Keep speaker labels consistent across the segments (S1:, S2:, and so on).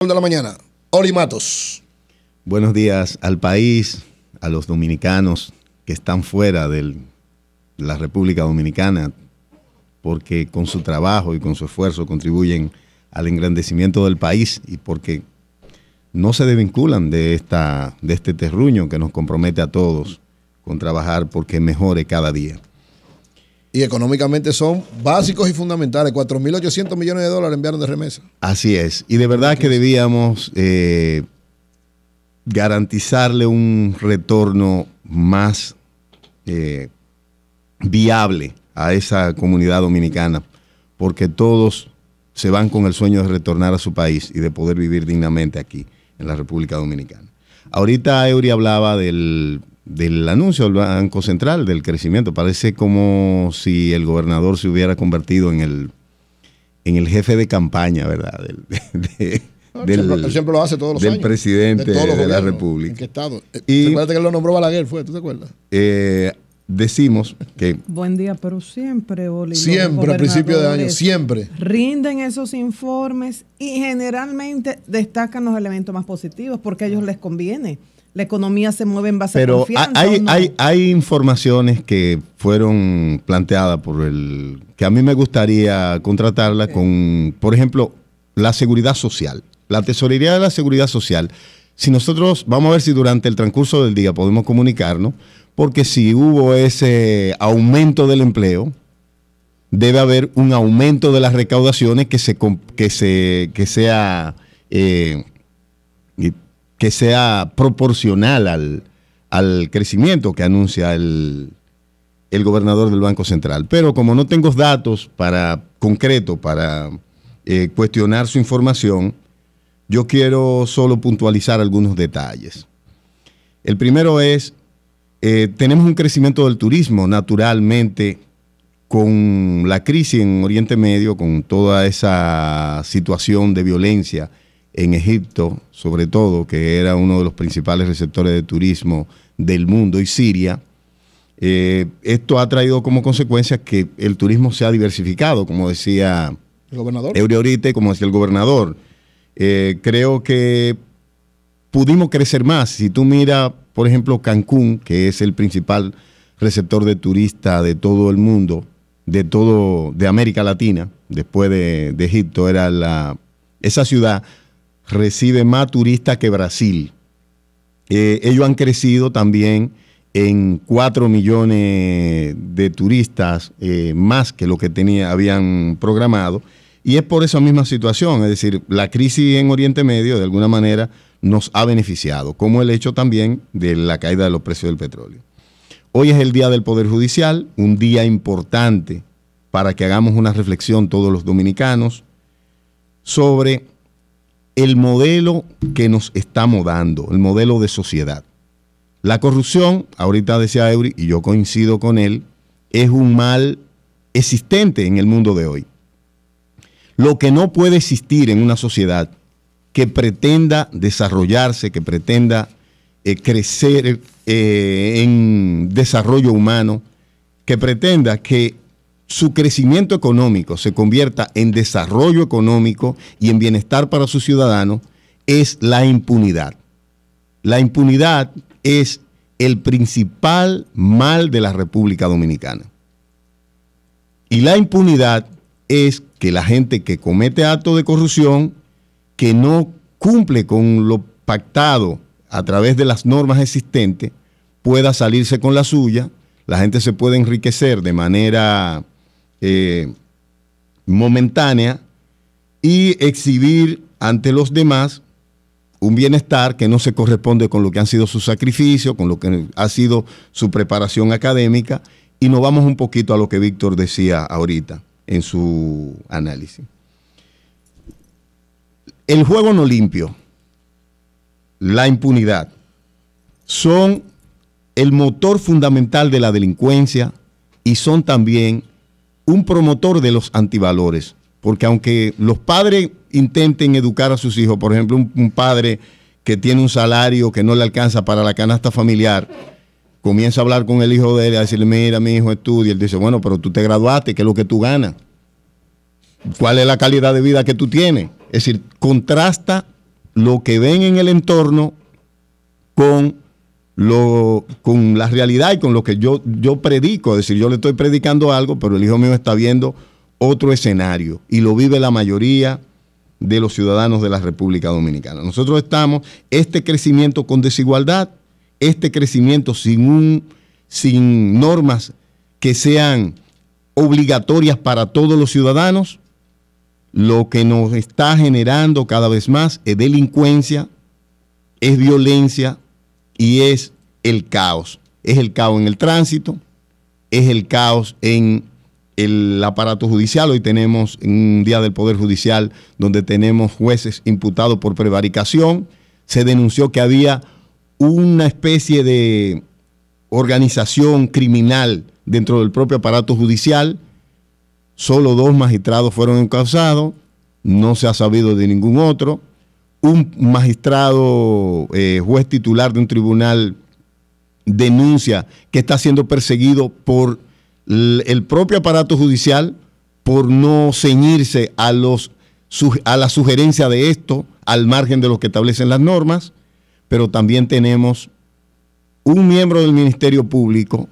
S1: De la mañana, Oli Matos.
S2: Buenos días al país, a los dominicanos que están fuera de la República Dominicana, porque con su trabajo y con su esfuerzo contribuyen al engrandecimiento del país y porque no se desvinculan de este terruño que nos compromete a todos con trabajar porque mejore cada día.
S1: Y económicamente son básicos y fundamentales. 4.800 millones de dólares enviaron de remesa.
S2: Así es. Y de verdad que debíamos garantizarle un retorno más viable a esa comunidad dominicana, porque todos se van con el sueño de retornar a su país y de poder vivir dignamente aquí, en la República Dominicana. Ahorita Eury hablaba del anuncio del Banco Central, del crecimiento. Parece como si el gobernador se hubiera convertido en el jefe de campaña, ¿verdad?
S1: Él siempre lo hace todos los años.
S2: Del presidente de la República.
S1: ¿En qué estado?
S2: Y,
S1: ¿Te acuerdas que lo nombró Balaguer? ¿Tú te acuerdas?
S2: Decimos que...
S3: Buen día, pero siempre, Oli,
S1: siempre, a principio de año, siempre.
S3: Rinden esos informes y generalmente destacan los elementos más positivos porque a ellos les conviene. La economía se mueve en base a confianza.
S2: Pero hay informaciones que fueron planteadas que a mí me gustaría contratarla con, por ejemplo, la seguridad social, la tesorería de la seguridad social. Si nosotros, vamos a ver si durante el transcurso del día podemos comunicarnos, porque si hubo ese aumento del empleo, debe haber un aumento de las recaudaciones que sea proporcional al crecimiento que anuncia el gobernador del Banco Central. Pero como no tengo datos concretos para cuestionar su información, yo quiero solo puntualizar algunos detalles. El primero es, tenemos un crecimiento del turismo naturalmente con la crisis en Oriente Medio, con toda esa situación de violencia en Egipto, sobre todo, que era uno de los principales receptores de turismo del mundo, y Siria. Esto ha traído como consecuencia que el turismo se ha diversificado, como decía
S1: el gobernador.
S2: Eury ahorita, como decía el gobernador. Creo que pudimos crecer más. Si tú miras, por ejemplo, Cancún, que es el principal receptor de turistas de todo el mundo, de América Latina, después de Egipto, esa ciudad recibe más turistas que Brasil. Ellos han crecido también en 4 millones de turistas, más que lo que habían programado, y es por esa misma situación, es decir, la crisis en Oriente Medio de alguna manera nos ha beneficiado, como el hecho también de la caída de los precios del petróleo. Hoy es el Día del Poder Judicial, un día importante para que hagamos una reflexión todos los dominicanos sobre el modelo que nos estamos dando, el modelo de sociedad. La corrupción, ahorita decía Eury, y yo coincido con él, es un mal existente en el mundo de hoy. Lo que no puede existir en una sociedad que pretenda desarrollarse, que pretenda crecer en desarrollo humano, que pretenda que su crecimiento económico se convierta en desarrollo económico y en bienestar para sus ciudadanos, es la impunidad. La impunidad es el principal mal de la República Dominicana. Y la impunidad es que la gente que comete actos de corrupción, que no cumple con lo pactado a través de las normas existentes, pueda salirse con la suya, la gente se puede enriquecer de manera momentánea y exhibir ante los demás un bienestar que no se corresponde con lo que han sido sus sacrificios, con lo que ha sido su preparación académica, y nos vamos un poquito a lo que Víctor decía ahorita en su análisis. El juego no limpio, la impunidad, son el motor fundamental de la delincuencia y son también un promotor de los antivalores. Porque aunque los padres intenten educar a sus hijos, por ejemplo, un padre que tiene un salario que no le alcanza para la canasta familiar, comienza a hablar con el hijo de él, a decirle, mira, mi hijo estudia. Él dice, bueno, pero tú te graduaste, ¿qué es lo que tú ganas? ¿Cuál es la calidad de vida que tú tienes? Es decir, contrasta lo que ven en el entorno con la realidad y con lo que yo predico. Es decir, yo le estoy predicando algo, pero el hijo mío está viendo otro escenario y lo vive la mayoría de los ciudadanos de la República Dominicana. Nosotros estamos, este crecimiento con desigualdad, este crecimiento sin normas que sean obligatorias para todos los ciudadanos, lo que nos está generando cada vez más es delincuencia, es violencia y es el caos. Es el caos en el tránsito, es el caos en el aparato judicial. Hoy tenemos un día del Poder Judicial donde tenemos jueces imputados por prevaricación. Se denunció que había una especie de organización criminal dentro del propio aparato judicial. Solo 2 magistrados fueron encausados, no se ha sabido de ningún otro. Un magistrado, juez titular de un tribunal, denuncia que está siendo perseguido por el propio aparato judicial por no ceñirse a la sugerencia de esto, al margen de lo que establecen las normas. Pero también tenemos un miembro del Ministerio Público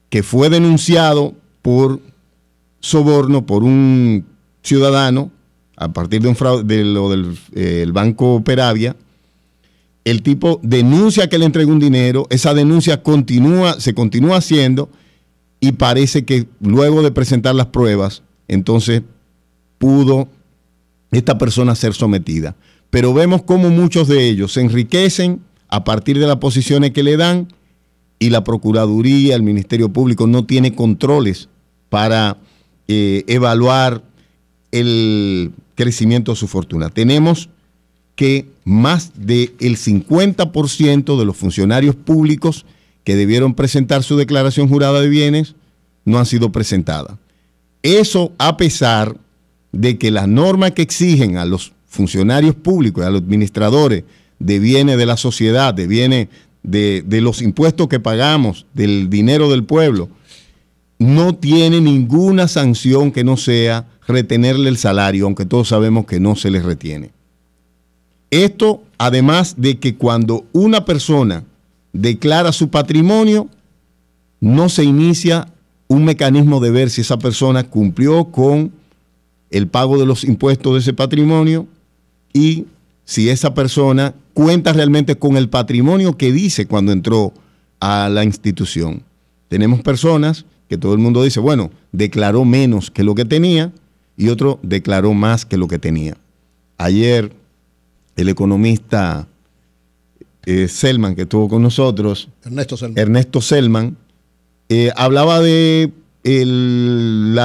S2: que fue denunciado por soborno por un ciudadano a partir de un fraude del Banco Peravia. El tipo denuncia que le entregó un dinero, esa denuncia se continúa haciendo y parece que luego de presentar las pruebas, entonces pudo esta persona ser sometida. Pero vemos cómo muchos de ellos se enriquecen a partir de las posiciones que le dan y la Procuraduría, el Ministerio Público no tiene controles para evaluar el crecimiento de su fortuna. Tenemos que más del 50% de los funcionarios públicos que debieron presentar su declaración jurada de bienes no han sido presentadas. Eso a pesar de que las normas que exigen a los funcionarios públicos y a los administradores de bienes de la sociedad, de bienes de los impuestos que pagamos, del dinero del pueblo, no tiene ninguna sanción que no sea retenerle el salario, aunque todos sabemos que no se les retiene. Esto, además de que cuando una persona declara su patrimonio, no se inicia un mecanismo de ver si esa persona cumplió con el pago de los impuestos de ese patrimonio y si esa persona cuenta realmente con el patrimonio que dice cuando entró a la institución. Tenemos personas que todo el mundo dice, bueno, declaró menos que lo que tenía y otro declaró más que lo que tenía. Ayer el economista Selman, que estuvo con nosotros, Ernesto Selman, hablaba de el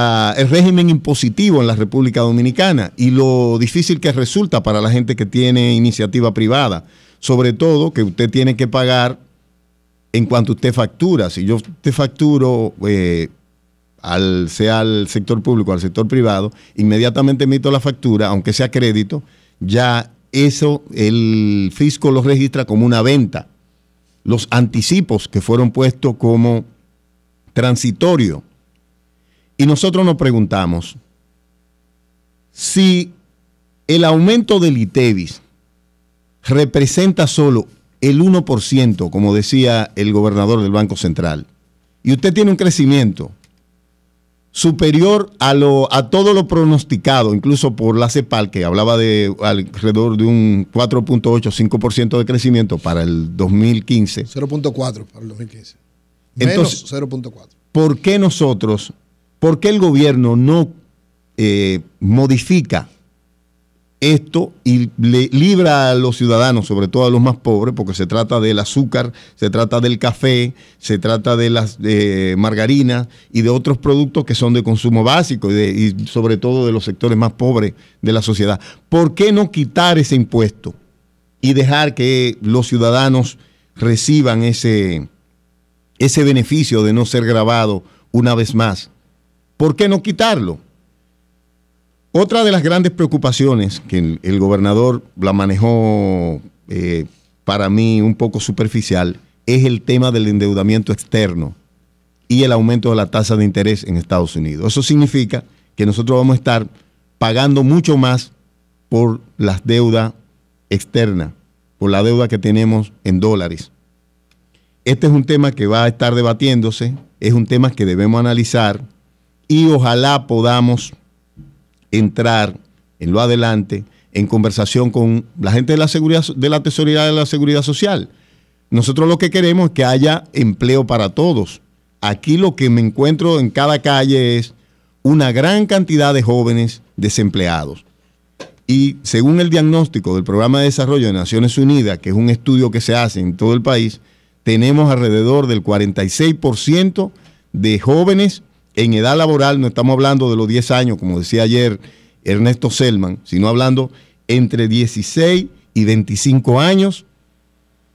S2: régimen impositivo en la República Dominicana y lo difícil que resulta para la gente que tiene iniciativa privada, sobre todo que usted tiene que pagar en cuanto usted factura. Si yo te facturo sea al sector público o al sector privado, inmediatamente emito la factura, aunque sea crédito, ya eso el fisco lo registra como una venta. Los anticipos que fueron puestos como transitorio. Y nosotros nos preguntamos si el aumento del ITEVIS representa solo el 1%, como decía el gobernador del Banco Central, y usted tiene un crecimiento superior a todo lo pronosticado, incluso por la CEPAL, que hablaba de alrededor de un 4.8-5% de crecimiento para el 2015.
S1: 0.4 para el 2015.
S2: Entonces,
S1: menos 0.4.
S2: ¿Por qué el gobierno no modifica esto y le libra a los ciudadanos, sobre todo a los más pobres, porque se trata del azúcar, se trata del café, se trata de las margarinas y de otros productos que son de consumo básico y sobre todo de los sectores más pobres de la sociedad? ¿Por qué no quitar ese impuesto y dejar que los ciudadanos reciban ese beneficio de no ser grabado una vez más? ¿Por qué no quitarlo? Otra de las grandes preocupaciones que el gobernador la manejó para mí un poco superficial es el tema del endeudamiento externo y el aumento de la tasa de interés en Estados Unidos. Eso significa que nosotros vamos a estar pagando mucho más por las deudas externa por la deuda que tenemos en dólares. Este es un tema que va a estar debatiéndose, es un tema que debemos analizar y ojalá podamos entrar en lo adelante en conversación con la gente de la seguridad, de la Tesorería de la Seguridad Social. Nosotros lo que queremos es que haya empleo para todos. Aquí lo que me encuentro en cada calle es una gran cantidad de jóvenes desempleados. Y según el diagnóstico del Programa de Desarrollo de Naciones Unidas, que es un estudio que se hace en todo el país, tenemos alrededor del 46% de jóvenes en edad laboral. No estamos hablando de los 10 años, como decía ayer Ernesto Selman, sino hablando entre 16 y 25 años,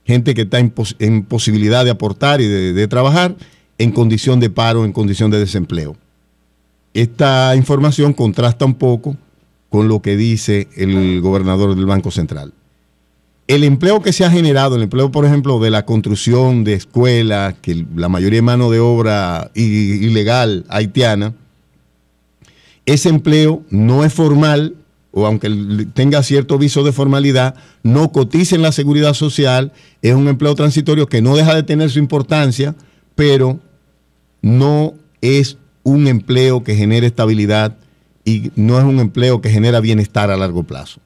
S2: gente que está en posibilidad de aportar y de trabajar en condición de paro, en condición de desempleo. Esta información contrasta un poco con lo que dice el gobernador del Banco Central. El empleo que se ha generado, el empleo, por ejemplo, de la construcción de escuelas, que la mayoría es mano de obra ilegal haitiana, ese empleo no es formal, o aunque tenga cierto viso de formalidad, no cotiza en la seguridad social, es un empleo transitorio que no deja de tener su importancia, pero no es un empleo que genere estabilidad y no es un empleo que genera bienestar a largo plazo.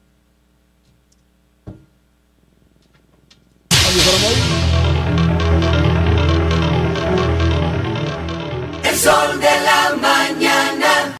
S4: El sol de la